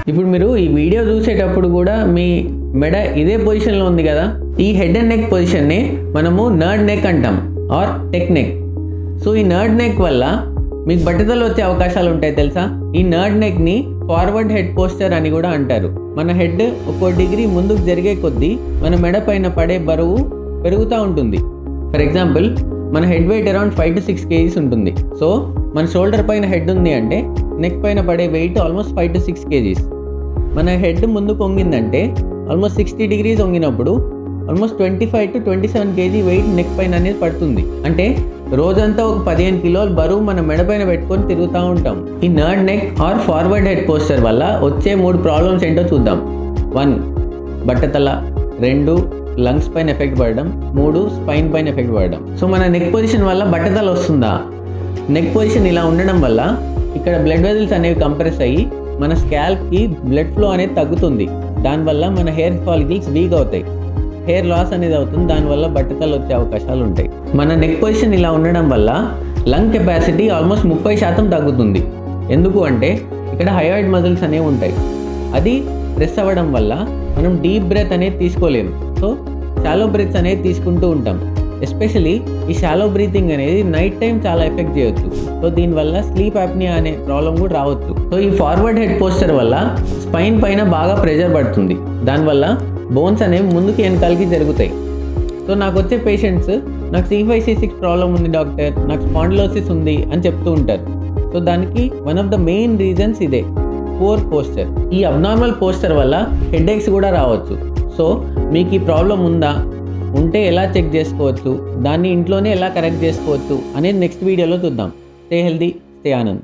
ఇప్పుడు మీరు ఈ వీడియో చూసేటప్పుడు కూడా మీ మెడ ఇదే పొజిషన్లో ఉంది కదా. ఈ హెడ్ అండ్ నెక్ పొజిషన్ని మనము నర్డ్ నెక్ అంటాం ఆర్ టెక్ నెక్. సో ఈ నర్డ్ నెక్ వల్ల మీకు బట్టతలు వచ్చే అవకాశాలు ఉంటాయి తెలుసా. ఈ నర్డ్ నెక్ని ఫార్వర్డ్ హెడ్ పోస్చర్ అని కూడా అంటారు. మన హెడ్ ఒక్కో డిగ్రీ ముందుకు జరిగే కొద్దీ మన మెడ పైన పడే బరువు పెరుగుతూ ఉంటుంది. ఫర్ ఎగ్జాంపుల్ మన head weight around 5 to 6 kgs ఉంటుంది. సో మన షోల్డర్ పైన హెడ్ ఉంది అంటే నెక్ పైన పడే వెయిట్ ఆల్మోస్ట్ 5 to 6 kgs. మన హెడ్ ముందుకు వంగిందంటే ఆల్మోస్ట్ 60 degrees వంగినప్పుడు almost 25 to 27 kg weight neck పైన అనేది పడుతుంది. అంటే రోజంతా ఒక 15 కిలోల బరువు మన మెడ పైన పెట్టుకొని తిరుగుతూ ఉంటాం. ఈ nerd neck are forward head posture వల్ల వచ్చే 3 ప్రాబ్లమ్స్ ఏంటో చూద్దాం. 1 బట్టతల, 2 లంగ్స్ పైన ఎఫెక్ట్ పడడం, 3 స్పైన్ పైన ఎఫెక్ట్ పడడం. సో మన నెక్ పొజిషన్ వల్ల బట్టతల వస్తుందా? నెక్ పొజిషన్ ఇలా ఉండడం వల్ల ఇక్కడ బ్లడ్ వెజల్స్ అనేవి కంప్రెస్ అయ్యి మన స్కాల్ప్కి బ్లడ్ ఫ్లో అనేది తగ్గుతుంది. దానివల్ల మన హెయిర్ ఫాలికల్స్ వీక్ అవుతాయి, హెయిర్ లాస్ అనేది అవుతుంది. దానివల్ల బట్టతలు వచ్చే అవకాశాలు ఉంటాయి. మన నెక్ పొజిషన్ ఇలా ఉండడం వల్ల లంగ్ కెపాసిటీ ఆల్మోస్ట్ 30% తగ్గుతుంది. ఎందుకు అంటే ఇక్కడ హయోయిడ్ మజిల్స్ అనేవి ఉంటాయి. అది ప్రెస్ అవ్వడం వల్ల మనం డీప్ బ్రెత్ అనేది తీసుకోలేము. సో షాలో బ్రెత్స్ అనేది తీసుకుంటూ ఉంటాం. ఎస్పెషలీ ఈ షాలో బ్రీతింగ్ అనేది నైట్ టైం చాలా ఎఫెక్ట్ చేయొచ్చు. సో దీనివల్ల స్లీప్ యాప్నియా అనే ప్రాబ్లం కూడా రావచ్చు. సో ఈ ఫార్వర్డ్ హెడ్ పోస్చర్ వల్ల స్పైన్ పైన బాగా ప్రెషర్ పడుతుంది. దానివల్ల బోన్స్ అనేవి ముందుకి వెనకాలకి జరుగుతాయి. సో నాకు వచ్చే పేషెంట్స్ నాకు C5C6 ప్రాబ్లం ఉంది డాక్టర్, నాకు స్పాండిలోసిస్ ఉంది అని చెప్తూ ఉంటారు. సో దానికి one of the main reasons ఇదే పూర్ పోస్చర్. ఈ అబ్నార్మల్ పోస్చర్ వల్ల హెడేక్స్ కూడా రావచ్చు. సో మీకు ఈ ప్రాబ్లం ఉందా, ఉంటే ఎలా చెక్ చేసుకోవచ్చు, దాన్ని ఇంట్లోనే ఎలా కరెక్ట్ చేసుకోవచ్చు అనేది నెక్స్ట్ వీడియోలో చూద్దాం. Stay healthy, stay Anand.